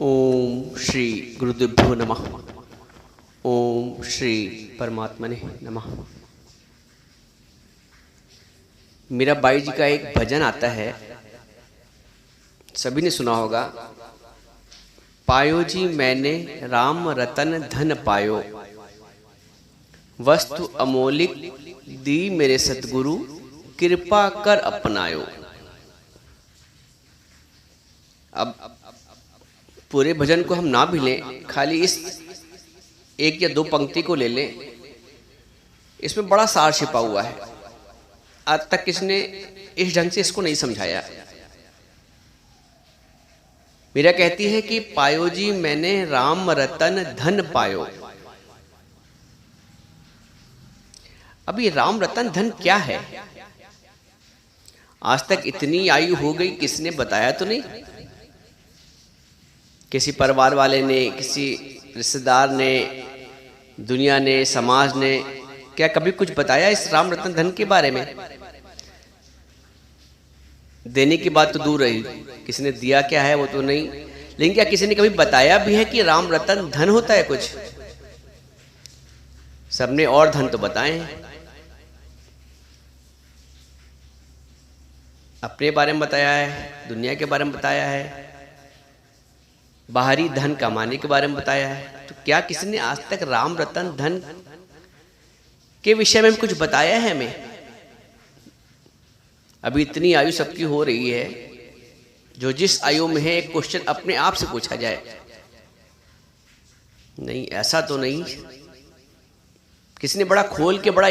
ओम श्री गुरुदेवो नमः। ओम श्री परमात्मने नमः। मीराबाई जी का एक भजन आता है, सभी ने सुना होगा। पायो जी मैंने राम रतन धन पायो, वस्तु अमोलिक दी मेरे सतगुरु, कृपा कर अपनायो। अब पूरे भजन को हम ना भी लें, खाली इस एक या दो पंक्ति को ले लें, इसमें बड़ा सार छिपा हुआ है। आज तक किसने इस ढंग से इसको नहीं समझाया। मीरा कहती है कि पायो जी मैंने राम रतन धन पायो। अब ये राम रतन धन क्या है? आज तक इतनी आयु हो गई, किसने बताया तो नहीं। किसी परिवार वाले ने, किसी रिश्तेदार ने, दुनिया ने, समाज ने क्या कभी कुछ बताया इस राम रतन धन के बारे में? देने की बात तो दूर रही, किसी ने दिया क्या है वो तो नहीं, लेकिन क्या किसी ने कभी बताया भी है कि राम रतन धन होता है कुछ? सबने और धन तो बताए हैं, अपने बारे में बताया है, दुनिया के बारे में बताया है, बाहरी धन कमाने के बारे में बताया है। तो क्या किसी ने आज तक राम रतन धन के विषय में कुछ बताया है हमें? अभी इतनी आयु सबकी हो रही है, जो जिस आयु में है एक क्वेश्चन अपने आप से पूछा जाए, नहीं ऐसा तो नहीं। किसी ने बड़ा खोल के बड़ा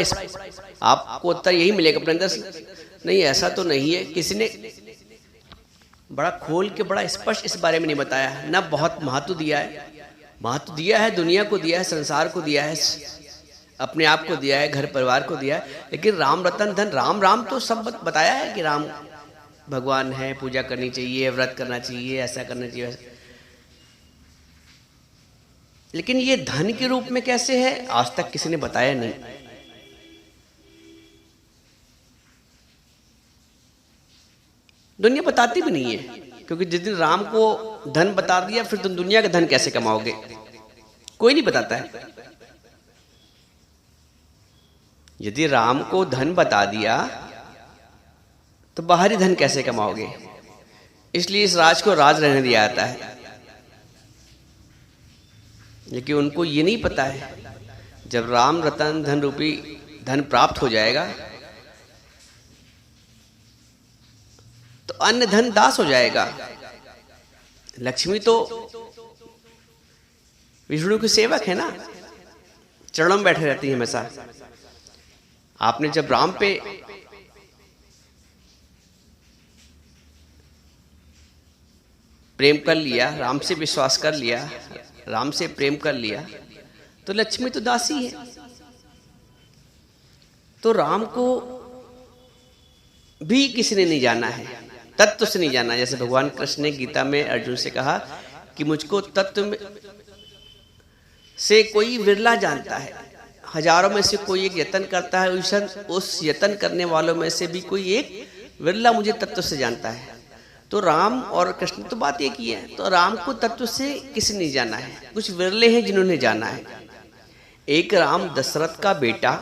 आपको उत्तर यही मिलेगा अपने अंदर से, नहीं ऐसा तो नहीं है। किसी ने बड़ा खोल के बड़ा स्पष्ट इस बारे में नहीं बताया, ना बहुत महत्व दिया है। महत्व दिया है, दुनिया को दिया है, संसार को दिया है, अपने आप को दिया है, घर परिवार को दिया है, लेकिन राम रतन धन, राम राम तो सब बताया है कि राम भगवान है, पूजा करनी चाहिए, व्रत करना चाहिए, ऐसा करना चाहिए। लेकिन ये धन के रूप में कैसे है, आज तक किसी ने बताया नहीं। दुनिया बताती भी नहीं है, क्योंकि जिस दिन राम को धन बता दिया, फिर तुम दुनिया का धन कैसे कमाओगे? कोई नहीं बताता है। यदि राम को धन बता दिया तो बाहरी धन कैसे कमाओगे? इसलिए इस राज को राज रहने दिया जाता है। लेकिन उनको ये नहीं पता है, जब राम रतन धन रूपी धन प्राप्त हो जाएगा तो अन्य धन दास हो जाएगा। लक्ष्मी तो विष्णु की सेवक है ना, चरणों में बैठे रहती है हमेशा। आपने जब राम पे प्रेम कर लिया, राम से विश्वास कर लिया, राम से प्रेम कर लिया, तो लक्ष्मी तो दासी है। तो राम को भी किसी ने नहीं जाना है, तत्व से नहीं जाना। जैसे भगवान कृष्ण ने गीता में अर्जुन से कहा कि मुझको तत्व से कोई विरला जानता है, हजारों में से कोई एक यत्न करता है, उस यत्न करने वालों में से भी कोई एक विरला मुझे तत्व से जानता है। तो राम और कृष्ण तो बात एक ही है। तो राम को तत्व से किसी नहीं जाना है, कुछ विरले हैं जिन्होंने जाना है। एक राम दशरथ का बेटा,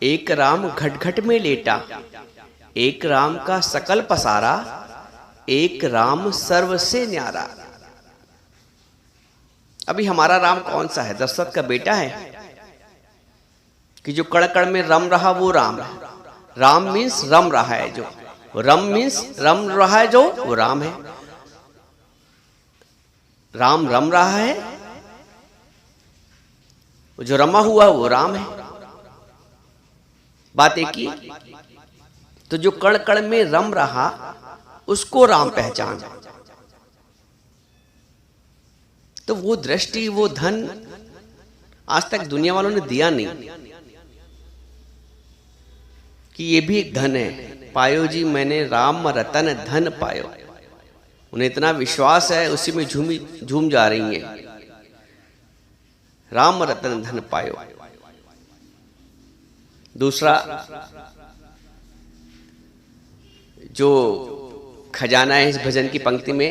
एक राम घट घट में लेटा, एक राम का सकल पसारा, एक राम सर्व से न्यारा। अभी हमारा राम कौन सा है? दशरथ का बेटा है कि जो कण कण में रम रहा वो राम है। राम मीन्स रम रहा है, जो रम मीन्स रम रहा है, जो वो राम है। राम रम रहा है, जो रमा हुआ वो राम है। बात एक ही। तो जो कण कण में रम रहा उसको राम पहचान। तो वो दृष्टि, वो धन आज तक दुनिया वालों ने दिया नहीं कि ये भी एक धन है। पायो जी मैंने राम रतन धन पायो। उन्हें इतना विश्वास है, उसी में झूम जा रही हैं, राम रतन धन पायो। दूसरा जो खजाना है इस भजन की पंक्ति में,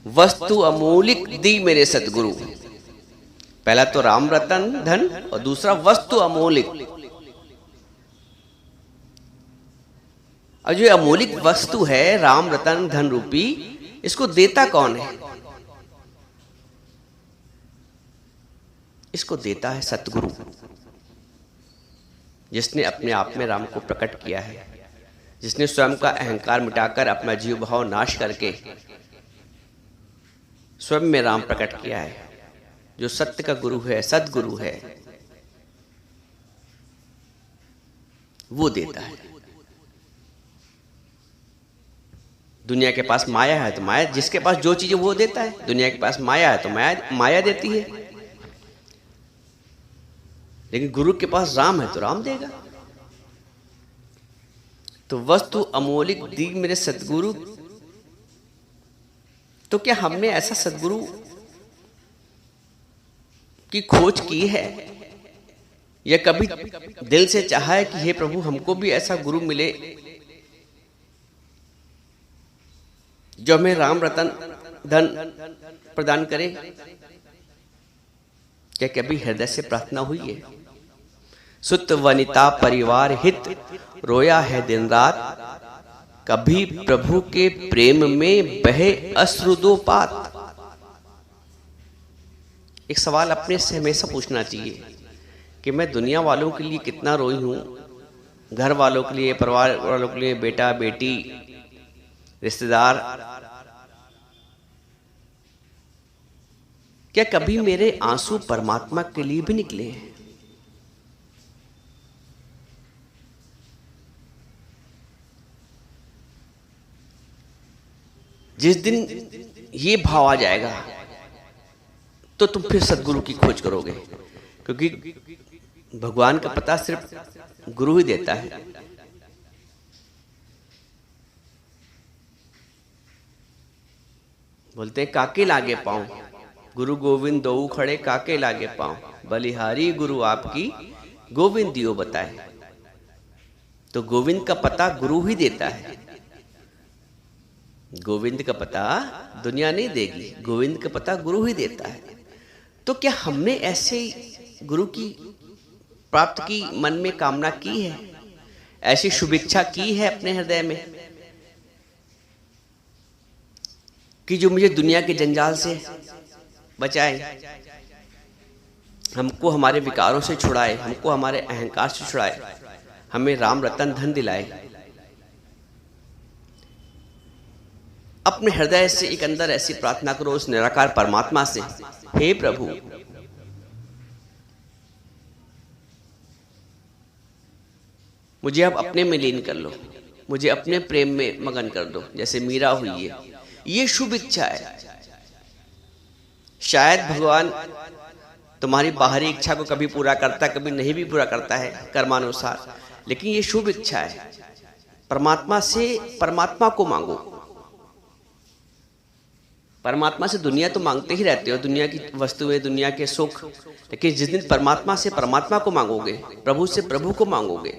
वस्तु अमूलिक दी मेरे सतगुरु। पहला तो राम रतन धन और दूसरा वस्तु अमूलिक। और जो अमूलिक वस्तु है राम रतन धन रूपी, इसको देता कौन है? इसको देता है सतगुरु, जिसने अपने आप में राम को प्रकट किया है, जिसने स्वयं का अहंकार मिटाकर अपना जीव भाव नाश करके स्वयं में राम प्रकट किया है, जो सत्य का गुरु है, सद्गुरु है, वो देता है। दुनिया के पास माया है तो माया, जिसके पास जो चीज है वो देता है। दुनिया के पास माया है तो माया देती है, लेकिन गुरु के पास राम है तो राम देगा। तो वस्तु अमूलिक दी मेरे सतगुरु। तो क्या हमने ऐसा सतगुरु की खोज की है, या कभी दिल से चाहा है कि हे प्रभु हमको भी ऐसा गुरु मिले जो हमें राम रतन धन प्रदान करे? क्या कभी हृदय से प्रार्थना हुई है? सुत वनिता परिवार हित रोया है दिन रात, कभी प्रभु के प्रेम में बहे अश्रुदोपात। एक सवाल अपने से हमेशा पूछना चाहिए कि मैं दुनिया वालों के लिए कितना रोई हूं, घर वालों के लिए, परिवार वालों के लिए, बेटा बेटी, रिश्तेदार। क्या कभी मेरे आंसू परमात्मा के लिए भी निकले हैं? जिस दिन ये भाव आ जाएगा तो तुम फिर सद्गुरु की खोज करोगे, क्योंकि भगवान का पता सिर्फ गुरु ही देता है। बोलते हैं काके लागे पाऊं, गुरु गोविंद दो खड़े काके लागे पाऊं, बलिहारी गुरु आपकी गोविंद दियो बताए। तो गोविंद का पता गुरु ही देता है। गोविंद का पता दुनिया नहीं देगी, गोविंद का पता गुरु ही देता है। तो क्या हमने ऐसे गुरु की प्राप्त की मन में कामना की है, ऐसी शुभेच्छा की है अपने हृदय में कि जो मुझे दुनिया के जंजाल से बचाए, हमको हमारे विकारों से छुड़ाए, हमको हमारे अहंकार से छुड़ाए, हमें राम रतन धन दिलाए? अपने हृदय से एक अंदर ऐसी प्रार्थना करो उस निराकार परमात्मा से, हे प्रभु मुझे अब अपने में लीन कर लो, मुझे अपने प्रेम में मगन कर दो, जैसे मीरा हुई है। ये शुभ इच्छा है। शायद भगवान तुम्हारी बाहरी इच्छा को कभी पूरा करता है, कभी नहीं भी पूरा करता है कर्मानुसार, लेकिन ये शुभ इच्छा है। परमात्मा से परमात्मा को मांगो। परमात्मा से दुनिया तो मांगते ही रहते हो, दुनिया की वस्तुएं, दुनिया के सुख, लेकिन जिस दिन परमात्मा से परमात्मा को मांगोगे, प्रभु से प्रभु को मांगोगे,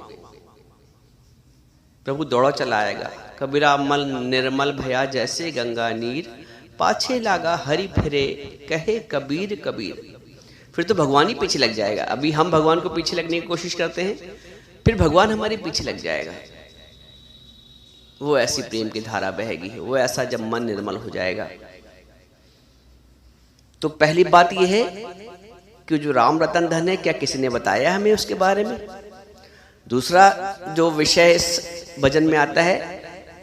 प्रभु दौड़ा चला आएगा। कबीरा मल निर्मल भया जैसे गंगा नीर, पाछे लागा हरि फिरे कहे कबीर कबीर। फिर तो भगवान ही पीछे लग जाएगा। अभी हम भगवान को पीछे लगने की कोशिश करते हैं, फिर भगवान हमारे पीछे लग जाएगा। वो ऐसी प्रेम की धारा बहेगी, वो ऐसा जब मन निर्मल हो जाएगा। तो पहली बात यह है कि जो राम रतन धन है, क्या किसी ने बताया हमें उसके बारे में? दूसरा जो विषय इस भजन में आता है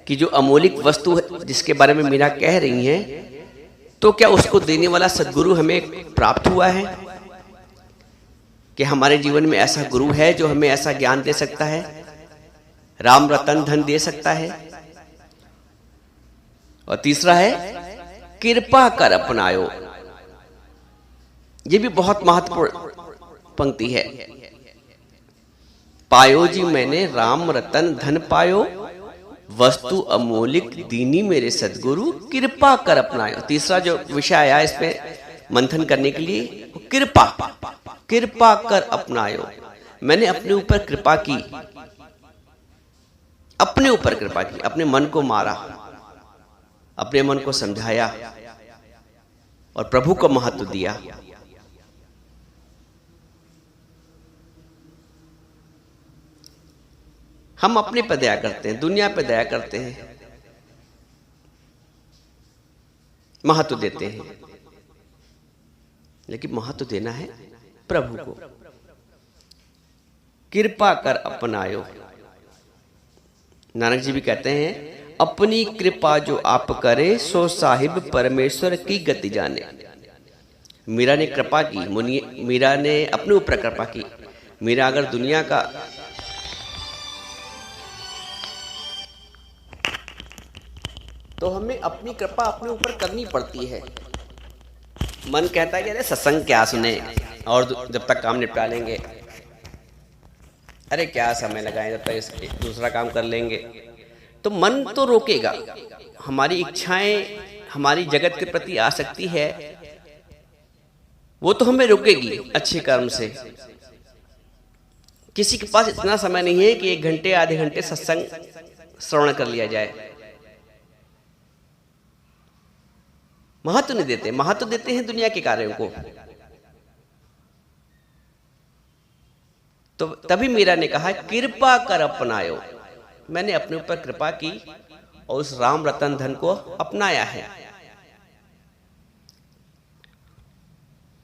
कि जो अमौलिक वस्तु है जिसके बारे में मीरा कह रही हैं, तो क्या उसको देने वाला सद्गुरु हमें प्राप्त हुआ है? कि हमारे जीवन में ऐसा गुरु है जो हमें ऐसा ज्ञान दे सकता है, राम रतन धन दे सकता है? और तीसरा है कृपा कर अपनायो। ये भी बहुत महत्वपूर्ण पंक्ति है। पायो जी मैंने राम रतन धन पायो, वस्तु अमोलिक दीनी मेरे सद्गुरु कृपा कर अपनायो। तीसरा जो विषय आया इसमें मंथन करने के लिए, कृपा, कृपा कर अपनायो। मैंने अपने ऊपर कृपा की, अपने ऊपर कृपा की, अपने मन को मारा, अपने मन को समझाया और प्रभु को महत्व दिया। हम अपने पे दया करते हैं, दुनिया पे दया करते हैं, महत्व देते हैं, लेकिन महत्व देना है प्रभु को। कृपा कर अपनायो, नानक जी भी कहते हैं, अपनी कृपा जो आप करे सो साहिब परमेश्वर की गति जाने। मीरा ने कृपा की, मीरा ने अपने ऊपर कृपा की। मीरा अगर दुनिया का तो हमें अपनी कृपा अपने ऊपर करनी पड़ती है। मन कहता है कि अरे सत्संग क्या सुने और जब तक काम निपटा लेंगे, अरे क्या समय लगाएं, जब तक दूसरा काम कर लेंगे। तो मन तो रोकेगा, हमारी इच्छाएं, हमारी जगत के प्रति आसक्ति है, वो तो हमें रोकेगी अच्छे कर्म से। किसी के पास इतना समय नहीं है कि 1 घंटे आधे घंटे सत्संग श्रवण कर लिया जाए। महत्व नहीं देते, महत्व देते हैं दुनिया के कार्यों को। तो तभी मीरा ने कहा, कृपा कर अपनायो, मैंने अपने ऊपर कृपा की और उस राम रतन धन को अपनाया है।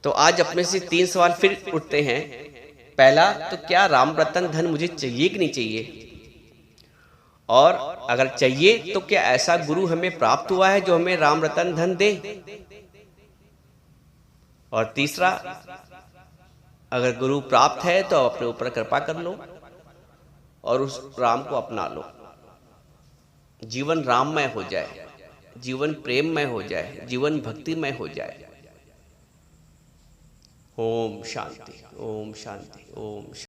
तो आज अपने से 3 सवाल फिर उठते हैं। पहला, तो क्या राम रतन धन मुझे चाहिए कि नहीं चाहिए, और अगर चाहिए तो क्या ऐसा गुरु हमें प्राप्त हुआ है जो हमें राम रतन धन दे। और तीसरा, अगर गुरु प्राप्त है तो अपने ऊपर कृपा कर लो और उस राम को अपना लो। जीवन राममय हो जाए, जीवन प्रेममय हो जाए, जीवन भक्तिमय हो जाए। ओम शांति, ओम शांति, ओम शांति।